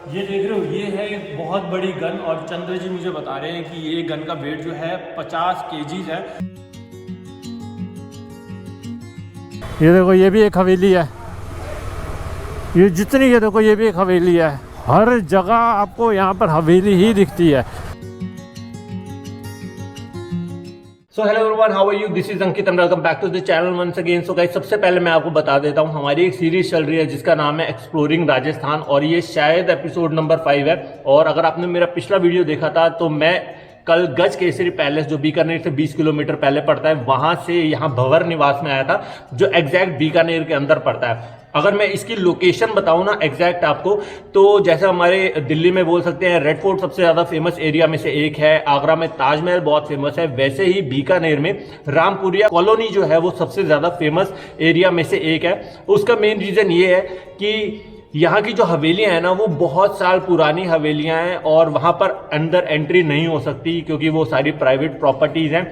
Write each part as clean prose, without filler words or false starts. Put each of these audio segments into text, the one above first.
ये देख रहे हो, ये है एक बहुत बड़ी गन और चंद्र जी मुझे बता रहे हैं कि ये गन का वेट जो है 50 केजीज है। ये देखो, ये भी एक हवेली है। ये जितनी, ये देखो, ये भी एक हवेली है। हर जगह आपको यहाँ पर हवेली ही दिखती है। So hello everyone, how are you? This is Ankit and welcome back to the channel once again. So guys, सबसे पहले मैं आपको बता देता हूँ, हमारी एक सीरीज चल रही है जिसका नाम है एक्सप्लोरिंग राजस्थान और ये शायद एपिसोड नंबर 5 है। और अगर आपने मेरा पिछला वीडियो देखा था तो मैं कल गज केसरी पैलेस जो बीकानेर से 20 किलोमीटर पहले पड़ता है वहां से यहाँ भंवर निवास में आया था, जो एग्जैक्ट बीकानेर के अंदर पड़ता है। अगर मैं इसकी लोकेशन बताऊं ना एग्जैक्ट आपको, तो जैसे हमारे दिल्ली में बोल सकते हैं रेड फोर्ट सबसे ज्यादा फेमस एरिया में से एक है, आगरा में ताजमहल बहुत फेमस है, वैसे ही बीकानेर में रामपुरिया कॉलोनी जो है वो सबसे ज्यादा फेमस एरिया में से एक है। उसका मेन रीजन ये है कि यहाँ की जो हवेलियां हैं ना वो बहुत साल पुरानी हवेलियां हैं और वहां पर अंदर एंट्री नहीं हो सकती क्योंकि वो सारी प्राइवेट प्रॉपर्टीज हैं।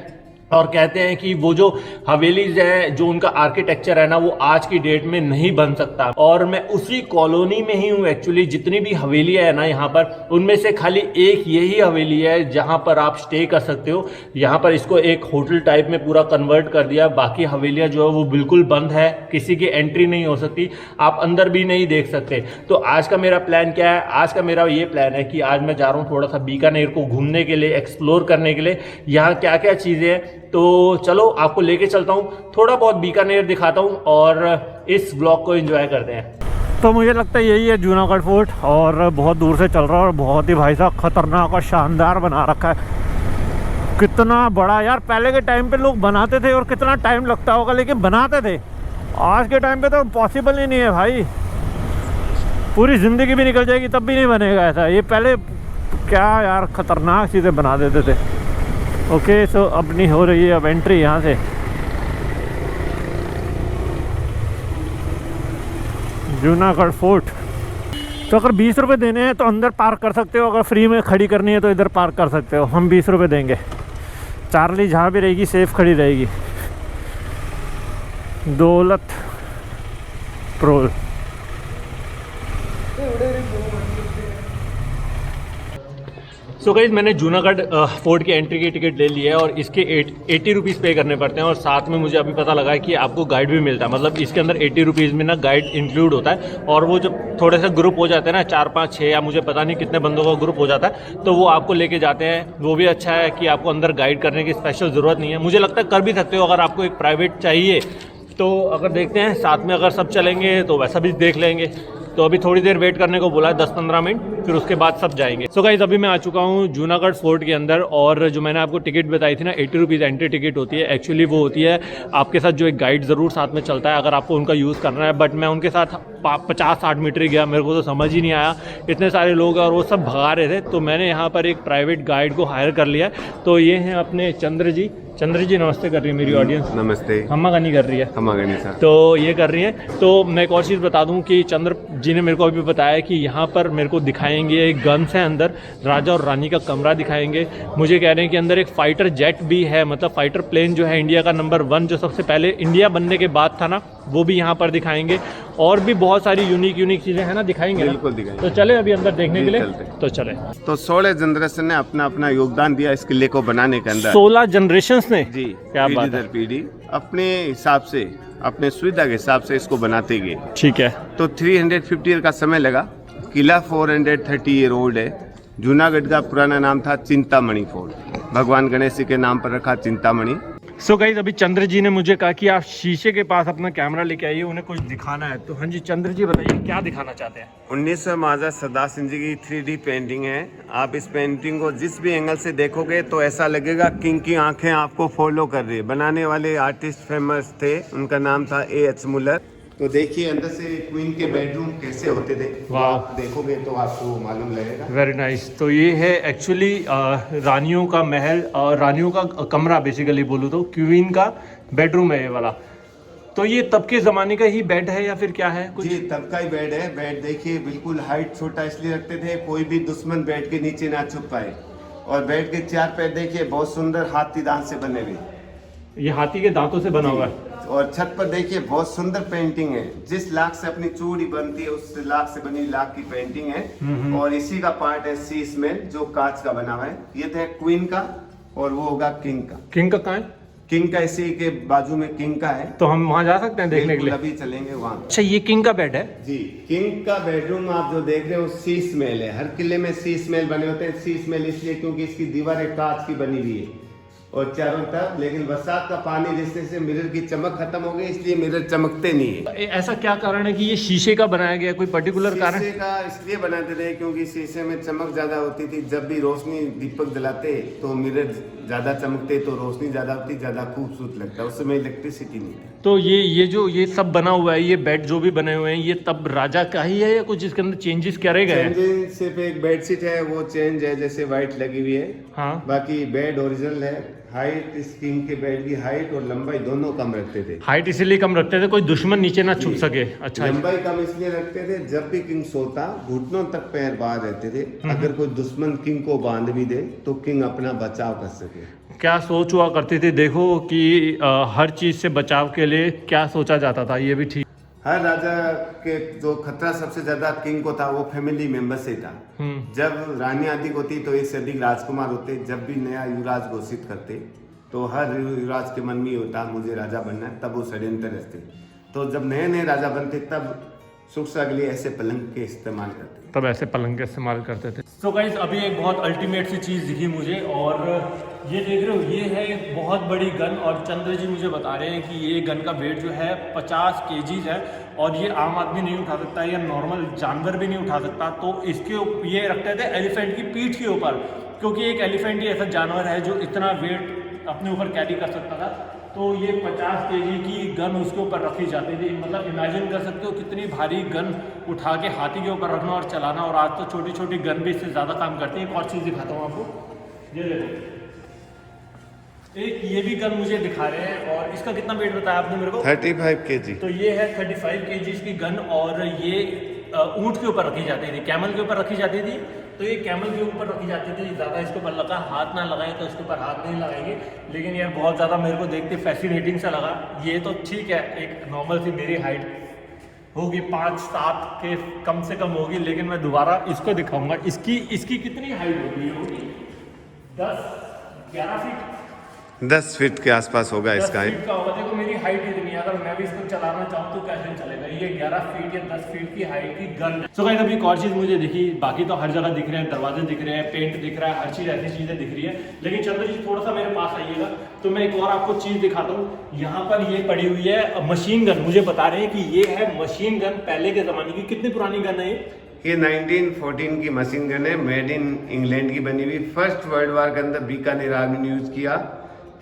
और कहते हैं कि वो जो हवेलीज है, जो उनका आर्किटेक्चर है ना, वो आज की डेट में नहीं बन सकता। और मैं उसी कॉलोनी में ही हूँ एक्चुअली। जितनी भी हवेलियां है ना यहाँ पर, उनमें से खाली एक यही हवेली है जहाँ पर आप स्टे कर सकते हो। यहाँ पर इसको एक होटल टाइप में पूरा कन्वर्ट कर दिया। बाकी हवेलियां जो है वो बिल्कुल बंद है, किसी की एंट्री नहीं हो सकती, आप अंदर भी नहीं देख सकते। तो आज का मेरा प्लान क्या है? आज का मेरा ये प्लान है कि आज मैं जा रहा हूँ थोड़ा सा बीकानेर को घूमने के लिए, एक्सप्लोर करने के लिए। यहाँ क्या क्या चीज़ें हैं, तो चलो आपको लेके चलता हूँ, थोड़ा बहुत बीकानेर दिखाता हूँ और इस ब्लॉग को एंजॉय करते हैं। तो मुझे लगता है यही है जूनागढ़ फोर्ट, और बहुत दूर से चल रहा है और बहुत ही भाई साहब खतरनाक और शानदार बना रखा है। कितना बड़ा यार! पहले के टाइम पे लोग बनाते थे और कितना टाइम लगता होगा, लेकिन बनाते थे। आज के टाइम पे तो पॉसिबल ही नहीं है भाई, पूरी ज़िंदगी भी निकल जाएगी तब भी नहीं बनेगा ऐसा। ये पहले क्या यार खतरनाक चीज़ें बना देते थे। ओके, सो अपनी हो रही है अब एंट्री यहाँ से। जूनागढ़ फोर्ट। तो अगर 20 रुपये देने हैं तो अंदर पार्क कर सकते हो, अगर फ्री में खड़ी करनी है तो इधर पार्क कर सकते हो। हम 20 रुपये देंगे। चार्ली जहाँ भी रहेगी सेफ खड़ी रहेगी। दौलत प्रोल। सो गाइस, मैंने जूनागढ़ फोर्ट की एंट्री की टिकट ले ली है और इसके 80 रुपीज़ पे करने पड़ते हैं। और साथ में मुझे अभी पता लगा है कि आपको गाइड भी मिलता है, मतलब इसके अंदर 80 रुपीज़ में ना गाइड इंक्लूड होता है। और वो जब थोड़े से ग्रुप हो जाते हैं ना, 4 5 6 या मुझे पता नहीं कितने बंदों का ग्रुप हो जाता है, तो वो आपको लेके जाते हैं। वो भी अच्छा है कि आपको अंदर गाइड करने की स्पेशल ज़रूरत नहीं है। मुझे लगता है कर भी सकते हो अगर आपको एक प्राइवेट चाहिए तो। अगर देखते हैं साथ में अगर सब चलेंगे तो वैसा भी देख लेंगे। तो अभी थोड़ी देर वेट करने को बोला है, 10-15 मिनट, फिर उसके बाद सब जाएंगे। सो गाइस, अभी मैं आ चुका हूँ जूनागढ़ फोर्ट के अंदर। और जो मैंने आपको टिकट बताई थी ना, 80 रुपीज़ एंट्री टिकट होती है। एक्चुअली वो होती है आपके साथ जो एक गाइड ज़रूर साथ में चलता है अगर आपको उनका यूज़ करना है। बट मैं उनके साथ 50-60 मीटर ही गया, मेरे को तो समझ ही नहीं आया, इतने सारे लोग और वो सब भगा रहे थे। तो मैंने यहाँ पर एक प्राइवेट गाइड को हायर कर लिया। तो ये हैं अपने चंद्र जी। चंद्र जी नमस्ते कर रही है मेरी ऑडियंस। नमस्ते। हम्मा गनी कर रही है। हम्मा गनी सर। तो ये कर रही है। तो मैं एक और चीज़ बता दूं कि चंद्र जी ने मेरे को अभी बताया कि यहाँ पर मेरे को दिखाएंगे गन्स है अंदर, राजा और रानी का कमरा दिखाएंगे। मुझे कह रहे हैं कि अंदर एक फाइटर जेट भी है, मतलब फाइटर प्लेन जो है इंडिया का नंबर 1, जो सबसे पहले इंडिया बनने के बाद था ना, वो भी यहाँ पर दिखाएंगे। और भी बहुत सारी यूनिक चीज़ें हैं ना, दिखाएंगे। बिल्कुल दिखाएंगे। तो चले अभी अंदर देखने के लिए, तो चले। तो 16 जनरेशन ने अपना अपना योगदान दिया इस किले को बनाने के अंदर। 16 जनरेशंस ने? जी, क्या पीढ़ी बात दर पीढ़ी अपने हिसाब से, अपने सुविधा के हिसाब से इसको बनाते गए। ठीक है। तो 350 ईयर का समय लगा। किला 430 ईयर ओल्ड है। जूनागढ़ का पुराना नाम था चिंतामणि फोर्ट, भगवान गणेश जी के नाम पर रखा चिंतामणि। सो गाइस, अभी चंद्र जी ने मुझे कहा कि आप शीशे के पास अपना कैमरा लेके आइए, उन्हें कुछ दिखाना है। तो हाँ जी चंद्र जी, बताइए क्या दिखाना चाहते हैं? 1900 महाराजा सरदार सिंह जी की 3D पेंटिंग है। आप इस पेंटिंग को जिस भी एंगल से देखोगे तो ऐसा लगेगा किंग की आंखें आपको फॉलो कर रही है। बनाने वाले आर्टिस्ट फेमस थे, उनका नाम था A.H. मुलर। तो देखिए अंदर से क्वीन के बेडरूम कैसे होते थे, वाह, देखोगे तो आपको मालूम लगेगा। Very nice. तो ये है एक्चुअली रानियों का महल और रानियों का कमरा, बेसिकली बोलूँ तो क्वीन का बेडरूम है ये वाला। तो ये तब के ज़माने का ही बेड है या फिर क्या है कुछ? जी, तब का ही बेड है। बेड देखिए बिल्कुल हाइट छोटा इसलिए रखते थे कोई भी दुश्मन बेड के नीचे ना छुप पाए। और बेड के 4 पैर देखिए बहुत सुंदर हाथी दांत से बने हुए। ये हाथी के दांतों से बना हुआ है। और छत पर देखिए बहुत सुंदर पेंटिंग है। जिस लाख से अपनी चूड़ी बनती है उस लाख से बनी लाख की पेंटिंग है। और इसी का पार्ट है शीश महल जो कांच का बना हुआ है। ये तो है क्वीन का और वो होगा किंग का। किंग का कहाँ है? किंग का इसी के बाजू में किंग का है। तो हम वहाँ जा सकते हैं देखने के लिए? अभी चलेंगे वहाँ। अच्छा, ये किंग का बेड है? जी, किंग का बेडरूम आप जो देख रहे हो शीश महल है। हर किले में शीश महल बने होते हैं। शीश महल इसलिए क्योंकि इसकी दीवारें कांच की बनी हुई है और चारों तरफ, लेकिन बरसात का पानी जिससे से मिरर की चमक खत्म हो गई इसलिए मिरर चमकते नहीं है। ऐसा क्या कारण है कि ये शीशे का बनाया गया? कोई पर्टिकुलर कारण? शीशे का इसलिए बनाते थे क्योंकि शीशे में चमक ज्यादा होती थी। जब भी रोशनी दीपक जलाते तो मिरर ज्यादा चमकते, तो रोशनी ज्यादा होती, ज्यादा खूबसूरत लगता। उस समय इलेक्ट्रिसिटी नहीं थी। तो ये सब बना हुआ है, ये बेड जो भी बने हुए हैं, ये तब राजा का ही है या कुछ इसके अंदर चेंजेस करे गए हैं? चेंजेस सिर्फ एक बेडशीट है वो चेंज है, जैसे व्हाइट लगी हुई है। हाँ, बाकी बेड ओरिजिनल है। हाइट इस किंग के बेड की हाइट और लंबाई दोनों कम रखते थे। हाइट इसीलिए कम रखते थे कोई दुश्मन नीचे ना छुप सके। अच्छा, लंबाई कम इसलिए रखते थे जब भी किंग सोता घुटनों तक पैर बाहर रहते थे। अगर कोई दुश्मन किंग को बांध भी दे तो किंग अपना बचाव कर सके। क्या सोच हुआ करती थी देखो कि हर चीज से बचाव के लिए क्या सोचा जाता था, ये भी ठीक। हर राजा के जो खतरा सबसे ज्यादा किंग को था वो फैमिली मेंबर से था। जब रानी आदि होती तो एक से अधिक राजकुमार होते। जब भी नया युवराज घोषित करते तो हर युवराज के मन में होता मुझे राजा बनना है, तब वो षड्यंत्र रचते। तो जब नए नए राजा बनते तब सुरक्षा के लिए ऐसे पलंग के इस्तेमाल करते, तब ऐसे पलंग का इस्तेमाल करते थे। तो गाइस अभी एक बहुत अल्टीमेट सी चीज़ दिखी मुझे, और ये देख रहे हो ये है एक बहुत बड़ी गन। और चंद्र जी मुझे बता रहे हैं कि ये गन का वेट जो है 50 kg है और ये आम आदमी नहीं उठा सकता या नॉर्मल जानवर भी नहीं उठा सकता। तो इसके ये रखते थे एलिफेंट की पीठ के ऊपर, क्योंकि एक एलिफेंट ही ऐसा जानवर है जो इतना वेट अपने ऊपर कैरी कर सकता था। तो ये 50 kg की गन उसके ऊपर रखी जाती थी। मतलब इमेजिन कर सकते हो कितनी भारी गन उठा के हाथी के ऊपर रखना और चलाना। और आज तो छोटी छोटी गन भी इससे ज़्यादा काम करती है। एक और चीज़ दिखाता हूँ आपको, ये देखो, एक ये भी गन मुझे दिखा रहे हैं। और इसका कितना वेट बताया आपने मेरे को? 35 kg। तो ये है 35 kg की गन। और ये ऊँट के ऊपर रखी जाती थी, कैमल के ऊपर रखी जाती थी। तो ये कैमल के ऊपर रखी जाती थी। ज़्यादा इसके ऊपर लगा हाथ ना लगाए तो इसके ऊपर हाथ नहीं लगाएंगे। लेकिन यार बहुत ज़्यादा मेरे को देखते फैसिनेटिंग सा लगा। ये तो ठीक है, एक नॉर्मल सी मेरी हाइट होगी 5-7 के कम से कम होगी। लेकिन मैं दोबारा इसको दिखाऊंगा। इसकी कितनी हाइट होगी? 10-11 फीट, 10 फीट के आसपास होगा 10 इसका फीट का होगा। देखो मेरी हाइट इतनी है, अगर मैं भी इसको चलाना चाहूँ तो कैसे चलेगा? ये 11 फीट या 10 फीट की हाइट की गन। सो गाइस अभी एक और चीज़ मुझे दिखी, बाकी तो हर जगह दिख रहे हैं, दरवाजे दिख रहे हैं, पेंट दिख रहा है, हर चीज़ ऐसी चीज़ें दिख रही है। लेकिन चंद्र जी थोड़ा सा मेरे पास आइएगा तो मैं एक और आपको चीज़ दिखाता हूँ। यहाँ पर ये पड़ी हुई है मशीन गन। मुझे बता रहे हैं कि ये है मशीन गन पहले के ज़माने की। कितनी पुरानी गन है ये 1914 की मशीन गन है, मेड इन इंग्लैंड की बनी हुई। फर्स्ट वर्ल्ड वार के अंदर बीकानेर आर्मी ने यूज किया।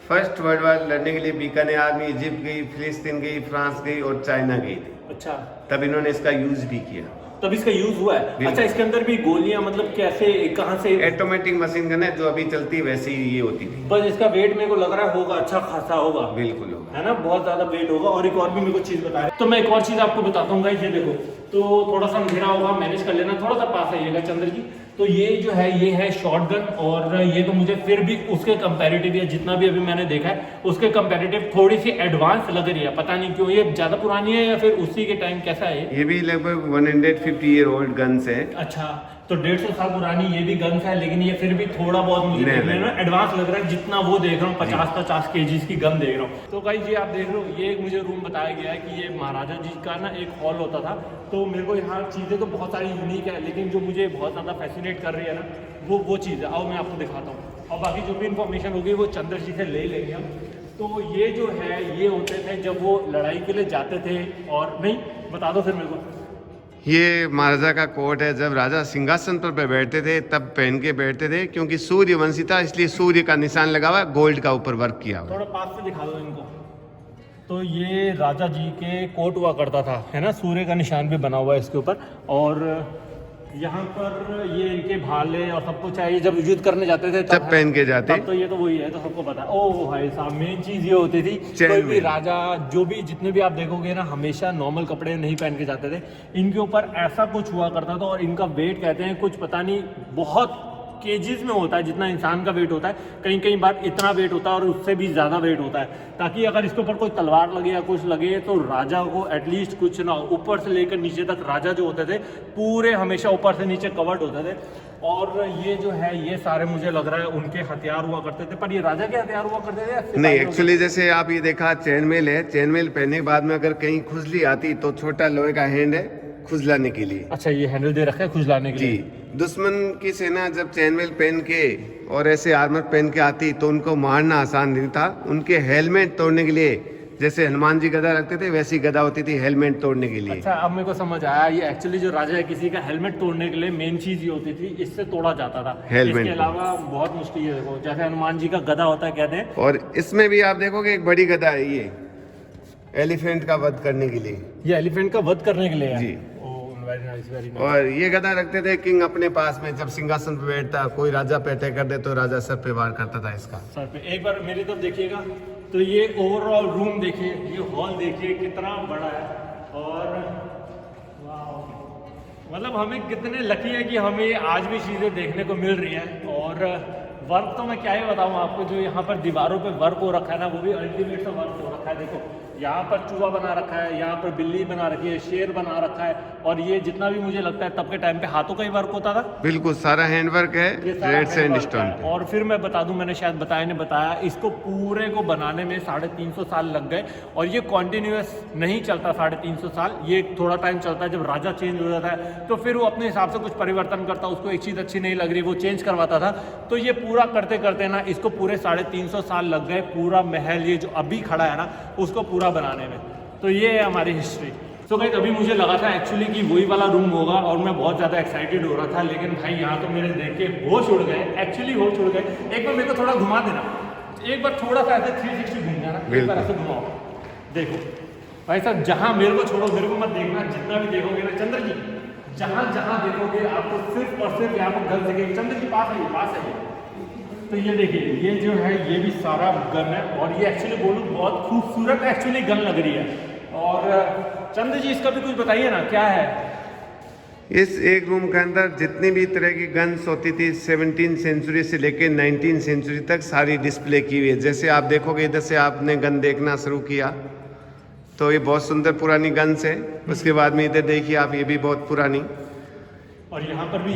फर्स्ट वर्ल्ड वार लड़ने के लिए बीकानेर आर्मी इजिप्ट गई, फिलिस्तीन गई, फ्रांस गई और चाइना गई थी। अच्छा, तब इन्होंने इसका यूज भी किया, तब इसका यूज हुआ है। अच्छा, इसके अंदर भी गोलियां मतलब कैसे कहाँ से? ऑटोमेटिक मशीन गन है जो अभी चलती है वैसी ये होती थी। बस इसका वेट मेरे को लग रहा होगा अच्छा खासा होगा। बिल्कुल होगा, है ना, बहुत ज्यादा वेट होगा। और एक और भी मेरे को चीज बताया, तो मैं एक और चीज आपको बताता हूँ। ये देखो, तो थोड़ा सा अंधेरा होगा, मैनेज कर लेना, थोड़ा सा पास आइएगा चंद्र जी। तो ये जो है ये है शॉटगन। और ये तो मुझे फिर भी उसके कंपैरेटिव या जितना भी अभी मैंने देखा है उसके कंपैरेटिव थोड़ी सी एडवांस लग रही है। पता नहीं क्यों, ये ज्यादा पुरानी है या फिर उसी के टाइम कैसा है? ये भी लगभग 150 ईयर ओल्ड गन्स है। अच्छा, तो 150 साल पुरानी ये भी गन्स है। लेकिन ये फिर भी थोड़ा बहुत मुझे देखने में एडवांस लग रहा है। जितना वो देख रहा हूँ 50-50 kg की गन देख रहा हूँ। तो गाइस ये आप देख रहे हो, ये एक मुझे रूम बताया गया है कि ये महाराजा जी का ना एक हॉल होता था। तो मेरे को यहाँ चीज़ें तो बहुत सारी यूनिक है, लेकिन जो मुझे बहुत ज़्यादा फैसिनेट कर रही है ना वो चीज़ है। आओ मैं आपको दिखाता हूँ। और बाकी जो भी इन्फॉर्मेशन होगी वो चंद्र जी से ले लेंगे हम। तो ये जो है ये होते थे जब वो लड़ाई के लिए जाते थे। और नहीं, बता दो फिर मेरे को। ये महाराजा का कोट है। जब राजा सिंहासन पर बैठते थे तब पहन के बैठते थे, क्योंकि सूर्यवंशी था इसलिए सूर्य का निशान लगा हुआ, गोल्ड का ऊपर वर्क किया हुआ। थोड़ा पास से दिखा दो इनको। तो ये राजा जी के कोट हुआ करता था, है ना, सूर्य का निशान भी बना हुआ है इसके ऊपर। और यहाँ पर ये इनके भाले और सब कुछ है। ये जब युद्ध करने जाते थे तब पहन के जाते। तो ये तो वही है, तो सबको पता है। ओह भाई साहब, मेन चीज़ ये होती थी कोई भी राजा जो भी जितने भी आप देखोगे ना हमेशा नॉर्मल कपड़े नहीं पहन के जाते थे। इनके ऊपर ऐसा कुछ हुआ करता था। और इनका वेट कहते हैं कुछ पता नहीं बहुत केजीज में होता है, जितना इंसान का वेट होता है, कहीं कहीं बार इतना वेट होता है और उससे भी ज़्यादा वेट होता है, ताकि अगर इसके ऊपर कोई तलवार लगे या कुछ लगे तो राजा को एटलीस्ट कुछ ना, ऊपर से लेकर नीचे तक राजा जो होते थे पूरे हमेशा ऊपर से नीचे कवर्ड होते थे। और ये जो है ये सारे मुझे लग रहा है उनके हथियार हुआ करते थे, पर ये राजा के हथियार हुआ करते थे या नहीं, एक्चुअली जैसे आप ये देखा चेन मेल है, चेन मेल पहनने के बाद में अगर कहीं खुजली आती तो छोटा लोहे का हैंड है खुजलाने के लिए। अच्छा, ये हैंडल दे रखा है खुजलाने के जी, लिए। दुश्मन की सेना जब चेन मेल पहन के और ऐसे आर्मर पहन के आती तो उनको मारना आसान नहीं था। उनके हेलमेट तोड़ने के लिए, जैसे हनुमान जी गदा रखते थे वैसी गदा होती थी हेलमेट तोड़ने के लिए। अच्छा, अब मेरे को समझ आया, ये एक्चुअली जो राजा है किसी का हेलमेट तोड़ने के लिए मेन चीज ये होती थी, इससे तोड़ा जाता था। हेलमेट। इसके अलावा बहुत मुश्किल है, देखो जैसे हनुमान जी का गदा होता है कहते हैं। और इसमें भी आप देखोगे एक बड़ी गदा है, ये एलिफेंट का वध करने के लिए। ये एलिफेंट का वध करने के लिए है। जी। Very nice, very nice. और ये गदा रखते थे किंग अपने पास में, जब सिंहासन पे बैठता कोई राजा पे अटैक कर दे तो राजा सर पे वार करता था इसका। सर पे एक बार मेरी तरफ देखिएगा तो ये ओवरऑल रूम देखिए, ये हॉल देखिए कितना बड़ा है। और वाह, मतलब हमें कितने लकी है कि हमें आज भी चीज़ें देखने को मिल रही हैं। और वर्क तो मैं क्या ही बताऊँ आपको, जो यहाँ पर दीवारों पे वर्क हो रखा है ना, वो भी अल्टीमेट सा वर्क हो रखा है। देखो यहाँ पर चूहा बना रखा है, यहाँ पर बिल्ली बना रखी है, शेर बना रखा है, और ये जितना भी मुझे लगता है तब के टाइम पे हाथों का ही वर्क होता था। बिल्कुल सारा हैंडवर्क है, ये सारा रेड सैंड handwork स्टोन है। पे। और फिर मैं बता दूं, मैंने शायद बताया, इसको पूरे को बनाने में 350 साल लग गए। और ये कॉन्टिन्यूस नहीं चलता 350 साल, ये थोड़ा टाइम चलता है। जब राजा चेंज हो जाता है तो फिर वो अपने हिसाब से कुछ परिवर्तन करता, उसको एक चीज़ अच्छी नहीं लग रही वो चेंज करवाता था। तो ये पूरा करते करते ना इसको पूरे 350 साल लग गए, पूरा महल ये जो अभी खड़ा है ना उसको पूरा बनाने में। तो ये है हमारी हिस्ट्री। तो गाइस अभी मुझे लगा था एक्चुअली कि वही वाला रूम होगा और मैं बहुत ज़्यादा एक्साइटेड हो रहा था, लेकिन भाई यहाँ तो मेरे देख के होश उड़ गए, एक्चुअली होश उड़ गए। एक बार मेरे को थोड़ा घुमा देना, एक बार थोड़ा सा ऐसे 360 घूम जाना, एक बार ऐसे घुमाओ। देखो भाई साहब, जहाँ मेरे को छोड़ो, मेरे को मत देखना, जितना भी देखोगे ना चंद्र जी, जहाँ जहाँ देखोगे आपको सिर्फ और सिर्फ यहाँ पर गन दिखेगी। चंद्र जी पास आइए, पास आइए। तो ये देखिए, ये जो है ये भी सारा गन है, और ये एक्चुअली बोलूँ बहुत खूबसूरत एक्चुअली गन लग रही है। और चंद्र जी इसका भी कुछ बताइए ना, क्या है? इस एक रूम के अंदर जितनी भी तरह की गन्स होती थी 17 सेंचुरी से लेकर 19 सेंचुरी तक सारी डिस्प्ले की हुई है। जैसे आप देखोगे इधर से आपने गन देखना शुरू किया तो ये बहुत सुंदर पुरानी गन्स है। उसके बाद में इधर देखिए आप, ये भी बहुत पुरानी। और यहाँ पर भी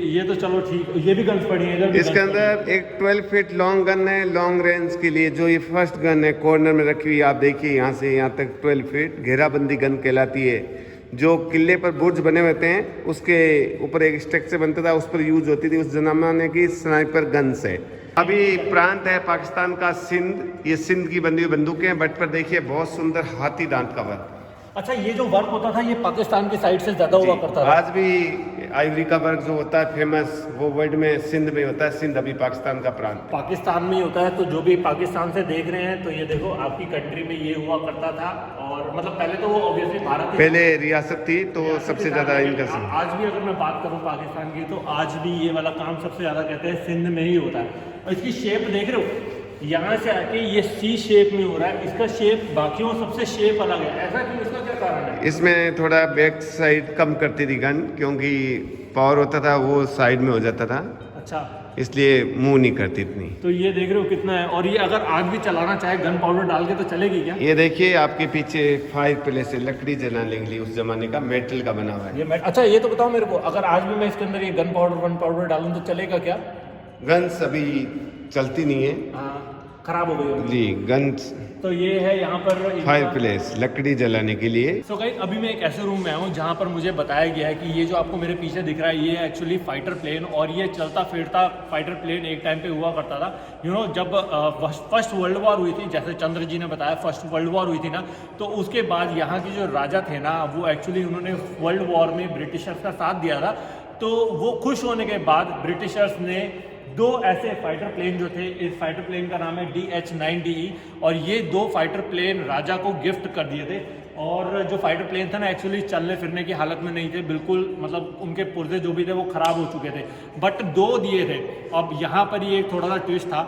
ये तो चलो ठीक, ये भी गन्स पड़ी है इधर। इसके अंदर एक 12 फीट लॉन्ग गन है, लॉन्ग रेंज के लिए। जो ये फर्स्ट गन है कॉर्नर में रखी हुई, आप देखिए यहाँ से यहाँ तक 12 फीट घेराबंदी गन कहलाती है। जो किले पर बुर्ज बने होते हैं उसके ऊपर एक स्ट्रक्चर बनता था, उस पर यूज होती थी उस जमाने की स्नाइपर गन्स है। अभी प्रांत है पाकिस्तान का सिंध, ये सिंध की बंदी हुई बंदूकें हैं। बट पर देखिए बहुत सुंदर हाथी दांत का वर्क। अच्छा, ये जो वर्क होता था ये पाकिस्तान की साइड से ज़्यादा हुआ करता था। आज भी आइवरी का वर्क जो होता है फेमस, वो वर्ल्ड में सिंध में होता है। सिंध अभी पाकिस्तान का प्रांत पाकिस्तान में ही होता है। तो जो भी पाकिस्तान से देख रहे हैं तो ये देखो आपकी कंट्री में ये हुआ करता था। और मतलब पहले तो वो ऑब्वियसली भारत पहले रियासत थी तो सबसे ज्यादा इनका सिंध। आज भी अगर मैं बात करूँ पाकिस्तान की तो आज भी ये वाला काम सबसे ज़्यादा कहते हैं सिंध में ही होता है। और इसकी शेप देख रहे हो, यहाँ से आके ये सी शेप में हो रहा है, इसका शेप बाकियों सबसे शेप अलग है। ऐसा क्यों, इसका क्या कारण है? इसमें थोड़ा बैक साइड कम करती थी गन, क्योंकि पावर होता था वो साइड में हो जाता था। अच्छा, इसलिए मूव नहीं करती इतनी। तो ये देख रहे हो कितना है। और ये अगर आज भी चलाना चाहे गन पाउडर डाल के तो चलेगी क्या? ये देखिए आपके पीछे फायर प्लेस है, लकड़ी जलाने के लिए, उस जमाने का मेटल का बना हुआ है। ये अच्छा, ये तो बताओ मेरे को, अगर आज भी मैं इसके अंदर ये गन पाउडर डालूं तो चलेगा क्या? गन्स अभी चलती नहीं है, खराब हो गई होगी। जी। गन्स तो ये है यहाँ पर फायर प्लेस, लकड़ी जलाने के लिए। सो गाइस अभी मैं एक ऐसे रूम में आया हूँ जहाँ पर मुझे बताया गया है कि ये जो आपको मेरे पीछे दिख रहा है ये एक्चुअली फाइटर प्लेन, और ये चलता फिरता फाइटर प्लेन एक टाइम पे हुआ करता था। जब फर्स्ट वर्ल्ड वॉर हुई थी, जैसे चंद्र जी ने बताया फर्स्ट वर्ल्ड वॉर हुई थी ना, तो उसके बाद यहाँ के जो राजा थे ना वो एक्चुअली उन्होंने वर्ल्ड वॉर में ब्रिटिशर्स का साथ दिया था। तो वो खुश होने के बाद ब्रिटिशर्स ने 2 ऐसे फाइटर प्लेन जो थे, इस फाइटर प्लेन का नाम है DH-9DE, और ये 2 फाइटर प्लेन राजा को गिफ्ट कर दिए थे। और जो फाइटर प्लेन था ना एक्चुअली चलने फिरने की हालत में नहीं थे, बिल्कुल मतलब उनके पुर्जे जो भी थे वो ख़राब हो चुके थे, बट 2 दिए थे। अब यहाँ पर ये एक थोड़ा सा ट्विस्ट था,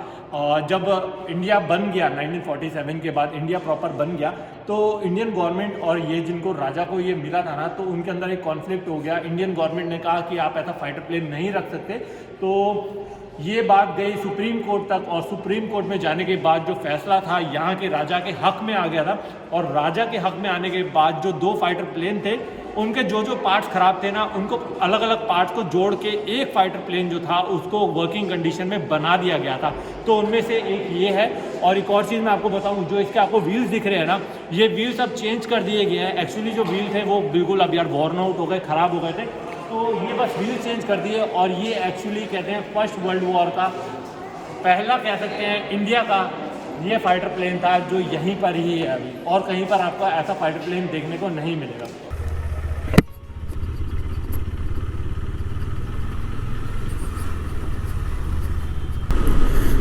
जब इंडिया बन गया 1947 के बाद इंडिया प्रॉपर बन गया, तो इंडियन गवर्नमेंट और ये जिनको राजा को ये मिला था ना, तो उनके अंदर एक कॉन्फ्लिक्ट हो गया। इंडियन गवर्नमेंट ने कहा कि आप ऐसा फाइटर प्लेन नहीं रख सकते, तो ये बात गई सुप्रीम कोर्ट तक, और सुप्रीम कोर्ट में जाने के बाद जो फैसला था यहाँ के राजा के हक में आ गया था, और राजा के हक में आने के बाद जो 2 फाइटर प्लेन थे उनके जो जो पार्ट्स ख़राब थे ना, उनको अलग अलग पार्ट्स को जोड़ के एक फाइटर प्लेन जो था उसको वर्किंग कंडीशन में बना दिया गया था। तो उनमें से एक ये है। और एक और चीज़ मैं आपको बताऊं, जो इसके आपको व्हील्स दिख रहे हैं ना, ये व्हील्स अब चेंज कर दिए गए हैं। एक्चुअली जो व्हील थे वो बिल्कुल अब यार वॉर्न आउट हो गए, ख़राब हो गए थे, तो ये बस व्हील चेंज कर दिए। और ये एक्चुअली कहते हैं फर्स्ट वर्ल्ड वॉर का पहला, कह सकते हैं इंडिया का ये फाइटर प्लेन था, जो यहीं पर ही है अभी, और कहीं पर आपको ऐसा फाइटर प्लेन देखने को नहीं मिलेगा।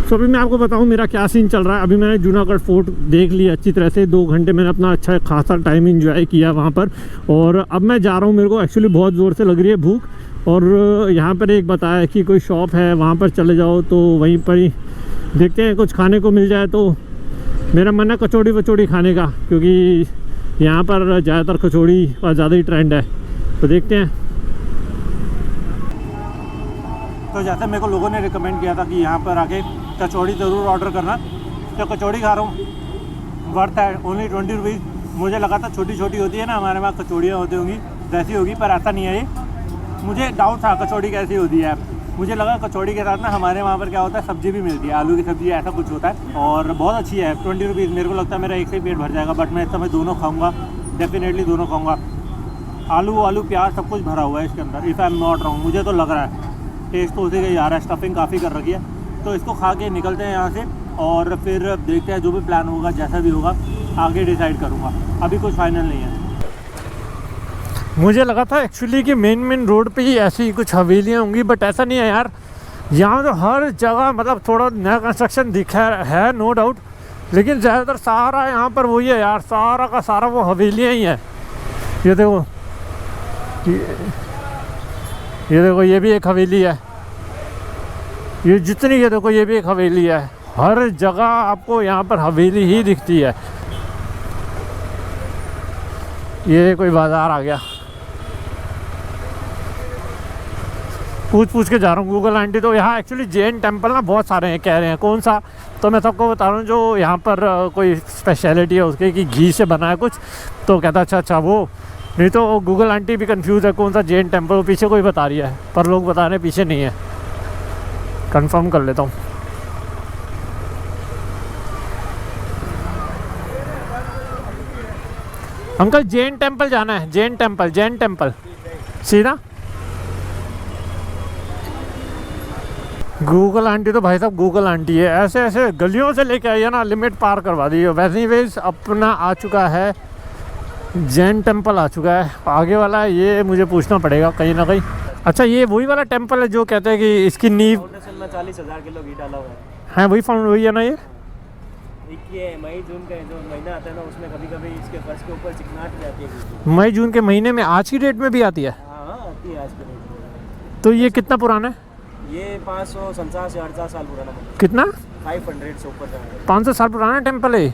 तो अभी मैं आपको बताऊं मेरा क्या सीन चल रहा है। अभी मैंने जूनागढ़ फोर्ट देख लिया अच्छी तरह से, 2 घंटे मैंने अपना अच्छा खासा टाइम एंजॉय किया वहाँ पर, और अब मैं जा रहा हूँ। मेरे को एक्चुअली बहुत ज़ोर से लग रही है भूख, और यहाँ पर एक बताया कि कोई शॉप है वहाँ पर चले जाओ, तो वहीं पर ही देखते हैं कुछ खाने को मिल जाए। तो मेरा मन है कचौड़ी वचौड़ी खाने का, क्योंकि यहाँ पर ज़्यादातर कचौड़ी का ज़्यादा ही ट्रेंड है, तो देखते हैं। तो जैसे मेरे को लोगों ने रिकमेंड किया था कि यहाँ पर आके कचौड़ी ज़रूर ऑर्डर करना, तो कचौड़ी खा रहा हूँ। वर्थ है, ओनली 20 रुपीज़। मुझे लगा था छोटी छोटी होती है ना हमारे वहाँ कचौड़ियाँ होती होंगी वैसी होगी, पर ऐसा नहीं है। ये मुझे डाउट था कचौड़ी कैसी होती है। मुझे लगा कचौड़ी के साथ ना हमारे वहाँ पर क्या होता है, सब्ज़ी भी मिलती है, आलू की सब्ज़ी ऐसा कुछ होता है, और बहुत अच्छी है। 20 रुपीज़। मेरे को लगता है मेरा एक से ही पेट भर जाएगा, बट मैं इस समय दोनों खाऊँगा, डेफिनेटली दोनों खाऊँगा। आलू प्याज सब कुछ भरा हुआ है इसके अंदर, if I am not wrong, मुझे तो लग रहा है। टेस्ट तो उसी का ही आ रहा है, स्टफिंग काफ़ी कर रखी है। तो इसको खा के निकलते हैं यहाँ से, और फिर देखते हैं जो भी प्लान होगा, जैसा भी होगा आगे डिसाइड करूँगा। अभी कुछ फाइनल नहीं है। मुझे लगा था एक्चुअली कि मेन रोड पे ही ऐसी कुछ हवेलियाँ होंगी, बट ऐसा नहीं है यार। यहाँ तो हर जगह मतलब थोड़ा नया कंस्ट्रक्शन दिखा है, नो डाउट, लेकिन ज़्यादातर सारा यहाँ पर वही है यार, सारा का सारा वो हवेलियाँ ही है। ये देखो, ये देखो, ये भी एक हवेली है। ये जितनी, ये देखो, ये भी एक हवेली है। हर जगह आपको यहाँ पर हवेली ही दिखती है। ये कोई बाज़ार आ गया। पूछ के जा रहा हूँ गूगल आंटी। तो यहाँ एक्चुअली जैन टेम्पल ना बहुत सारे हैं, कह रहे हैं। कौन सा, तो मैं सबको बता रहा हूँ जो यहाँ पर कोई स्पेशलिटी है उसके, कि घी से बना है कुछ। तो कहता अच्छा वो, नहीं तो गूगल आंटी भी कंफ्यूज है कौन सा जैन टेम्पल। पीछे कोई बता रही है, पर लोग बता रहे हैं पीछे नहीं है। कंफर्म कर लेता हूँ। अंकल जैन टेम्पल जाना है, जैन टेम्पल सीधा। गूगल आंटी तो भाई साहब गूगल आंटी है, ऐसे ऐसे गलियों से लेके आई है ना, लिमिट पार करवा दी है। वैसे ही वेज अपना आ चुका है, जैन टेम्पल आ चुका है। आगे वाला ये मुझे पूछना पड़ेगा कहीं ना कहीं। अच्छा, ये वही वाला टेम्पल है जो कहते हैं कि इसकी नींव में 40,000 किलो घी डाला हुआ है, वही फाउंड वही है ना। ये मई जून का जो महीना आता है ना, उसमें कभी कभी इसके फर्श के ऊपर चिकनाहट जाती है। मई जून के महीने में, आज की डेट में भी आती है। हाँ आती है आज के डेट। तो ये कितना पुराना है? ये 550 से 800 साल पुराना। कितना? 500 से ऊपर का। 500 साल पुराना टेम्पल है।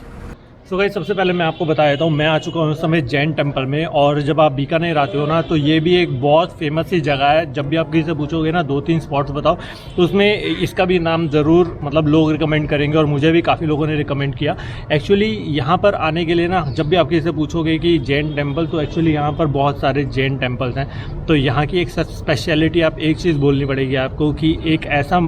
सो गाइस, सबसे पहले मैं आपको बता देता हूँ, मैं आ चुका हूँ उस समय जैन टेम्पल में। और जब आप बीकानेर आते हो ना, तो ये भी एक बहुत फेमस सी जगह है। जब भी आप किसी से पूछोगे ना 2-3 स्पॉट्स बताओ, तो उसमें इसका भी नाम ज़रूर मतलब लोग रिकमेंड करेंगे, और मुझे भी काफ़ी लोगों ने रिकमेंड किया। एक्चुअली यहाँ पर आने के लिए ना, जब भी आप किसी से पूछोगे कि जैन टेम्पल, तो एक्चुअली यहाँ पर बहुत सारे जैन टेम्पल्स हैं। तो यहाँ की एक स्पेशलिटी, आप एक चीज़ बोलनी पड़ेगी आपको, कि एक ऐसा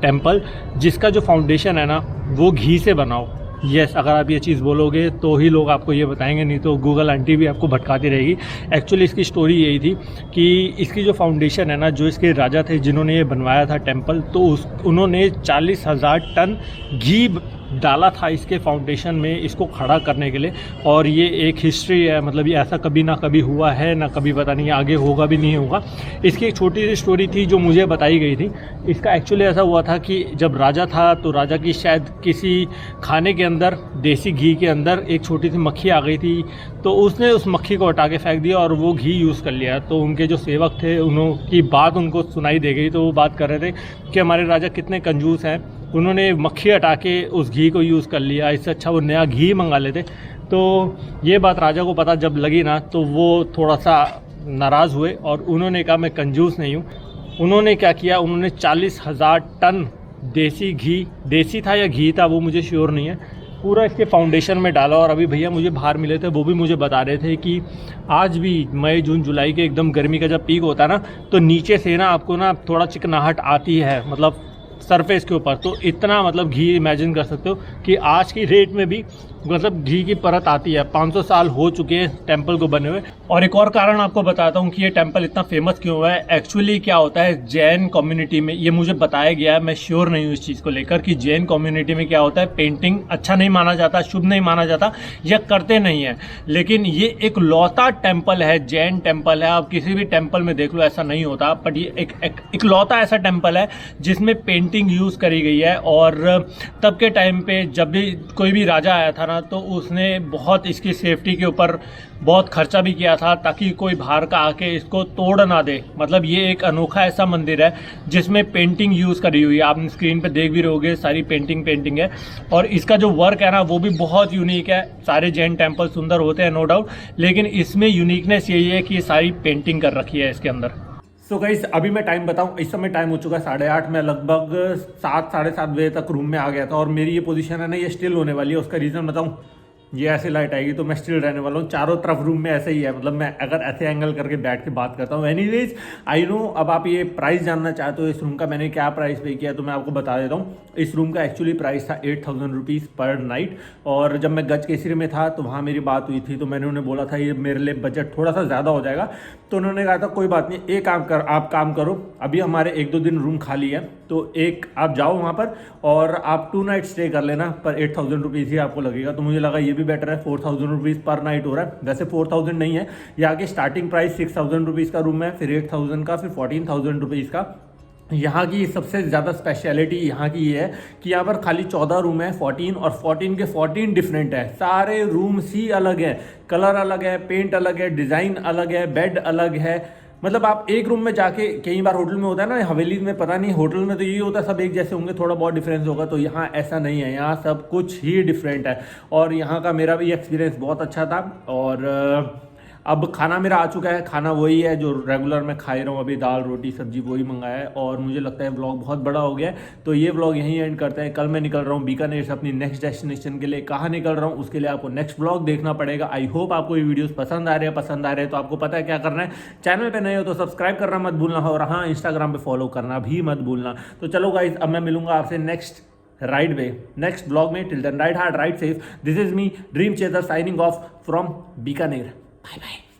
टेम्पल जिसका जो फाउंडेशन है ना, वो घी से बनाओ। यस, अगर आप ये चीज़ बोलोगे तो ही लोग आपको ये बताएंगे, नहीं तो गूगल आंटी भी आपको भटकाती रहेगी। एक्चुअली इसकी स्टोरी यही थी कि इसकी जो फाउंडेशन है ना, जो इसके राजा थे जिन्होंने ये बनवाया था टेम्पल, तो उन्होंने 40,000 टन घी डाला था इसके फाउंडेशन में इसको खड़ा करने के लिए। और ये एक हिस्ट्री है, मतलब ये ऐसा कभी ना कभी हुआ है ना कभी पता नहीं आगे होगा भी नहीं होगा। इसकी एक छोटी सी स्टोरी थी जो मुझे बताई गई थी। इसका एक्चुअली ऐसा हुआ था कि जब राजा था तो राजा की शायद किसी खाने के अंदर देसी घी के अंदर एक छोटी सी मक्खी आ गई थी, तो उसने उस मक्खी को हटा के फेंक दिया और वो घी यूज़ कर लिया। तो उनके जो सेवक थे उनकी बात उनको सुनाई दे गई, तो वो बात कर रहे थे कि हमारे राजा कितने कंजूस हैं, उन्होंने मक्खी हटा के उस घी को यूज़ कर लिया, इससे अच्छा वो नया घी मंगा लेते। तो ये बात राजा को पता जब लगी ना तो वो थोड़ा सा नाराज़ हुए और उन्होंने कहा मैं कंजूस नहीं हूँ। उन्होंने क्या किया, उन्होंने 40,000 टन देसी घी, देसी था या घी था वो मुझे श्योर नहीं है, पूरा इसके फाउंडेशन में डाला। और अभी भैया मुझे बाहर मिले थे, वो भी मुझे बता रहे थे कि आज भी मई जून जुलाई के एकदम गर्मी का जब पीक होता है ना तो नीचे से ना आपको ना थोड़ा चिकनाहट आती है, मतलब सरफेस के ऊपर। तो इतना मतलब घी इमेजिन कर सकते हो कि आज की रेट में भी मतलब घी की परत आती है। 500 साल हो चुके हैं टेम्पल को बने हुए। और एक और कारण आपको बताता हूँ कि ये टेम्पल इतना फेमस क्यों हुआ है। एक्चुअली क्या होता है जैन कम्युनिटी में, ये मुझे बताया गया है, मैं श्योर नहीं हूँ इस चीज़ को लेकर कि जैन कम्युनिटी में क्या होता है, पेंटिंग अच्छा नहीं माना जाता, शुभ नहीं माना जाता या करते नहीं है। लेकिन ये एक लौता टेम्पल है, जैन टेम्पल है। आप किसी भी टेम्पल में देख लो ऐसा नहीं होता, बट ये एक लौता ऐसा टेम्पल है जिसमें पेंटिंग यूज़ करी गई है। और तब के टाइम पे जब भी कोई भी राजा आया था ना तो उसने बहुत इसकी सेफ्टी के ऊपर बहुत खर्चा भी किया था ताकि कोई बाहर का आके इसको तोड़ ना दे। मतलब ये एक अनोखा ऐसा मंदिर है जिसमें पेंटिंग यूज़ करी हुई है, आप स्क्रीन पे देख भी रहोगे सारी पेंटिंग है। और इसका जो वर्क है ना वो भी बहुत यूनिक है। सारे जैन टेम्पल सुंदर होते हैं नो डाउट, लेकिन इसमें यूनिकनेस यही है कि ये सारी पेंटिंग कर रखी है इसके अंदर। सो गाइस अभी मैं टाइम बताऊं, इस समय टाइम हो चुका है 8:30। मैं लगभग 7 साढ़े 7 बजे तक रूम में आ गया था और मेरी ये पोजीशन है ना ये स्टिल होने वाली है। उसका रीज़न बताऊं, ये ऐसे लाइट आएगी तो मैं स्टिल रहने वाला हूँ। चारों तरफ रूम में ऐसे ही है, मतलब मैं अगर ऐसे एंगल करके बैठ के बात करता हूँ। एनीवेज आई नो, अब आप ये प्राइस जानना चाहते हो इस रूम का मैंने क्या प्राइस पे किया, तो मैं आपको बता देता हूँ। इस रूम का एक्चुअली प्राइस था 8,000 रुपीज़ पर नाइट। और जब मैं गज केसरी में था तो वहाँ मेरी बात हुई थी, तो मैंने उन्हें बोला था ये मेरे लिए बजट थोड़ा सा ज़्यादा हो जाएगा। तो उन्होंने कहा था कोई बात नहीं, एक आप काम करो, अभी हमारे 1-2 दिन रूम खाली है, तो एक आप जाओ वहाँ पर और आप 2 नाइट स्टे कर लेना, पर 8,000 रुपीज़ ही आपको लगेगा। तो मुझे लगा ये भी बेटर है, 4,000 रुपीज़ पर नाइट हो रहा है। वैसे 4,000 नहीं है, यहाँ की स्टार्टिंग प्राइस 6,000 रुपीज़ का रूम है, फिर 8,000 का, फिर 14,000 रुपीज़ का। यहाँ की सबसे ज़्यादा स्पेशलिटी यहाँ की ये है कि यहाँ पर खाली 14 रूम है, 14 और 14 के 14 डिफरेंट है। सारे रूम्स ही अलग है, कलर अलग है, पेंट अलग है, डिज़ाइन अलग है, बेड अलग है। मतलब आप एक रूम में जाके, कई बार होटल में होता है ना, हवेली में पता नहीं, होटल में तो ये होता है सब एक जैसे होंगे, थोड़ा बहुत डिफरेंस होगा, तो यहाँ ऐसा नहीं है, यहाँ सब कुछ ही डिफरेंट है। और यहाँ का मेरा भी एक्सपीरियंस बहुत अच्छा था। और अब खाना मेरा आ चुका है, खाना वही है जो रेगुलर मैं खा ही रहा हूँ अभी, दाल रोटी सब्जी वही मंगाया है। और मुझे लगता है व्लॉग बहुत बड़ा हो गया है, तो ये व्लॉग यहीं एंड करते हैं। कल मैं निकल रहा हूँ बीकानेर से अपनी नेक्स्ट डेस्टिनेशन के लिए। कहाँ निकल रहा हूँ उसके लिए आपको नेक्स्ट व्लॉग देखना पड़ेगा। आई होप आपको ये वीडियोस पसंद आ रहे हैं, तो आपको पता है क्या करना है। चैनल पर नए हो तो सब्सक्राइब करना मत भूलना, और हाँ इंस्टाग्राम पर फॉलो करना भी मत भूलना। तो चलो गाइस, अब मैं मिलूंगा आपसे next ride way, next blog में। Till then ride hard, ride safe. This is me dream chaser signing off from Bikaner. Bye bye.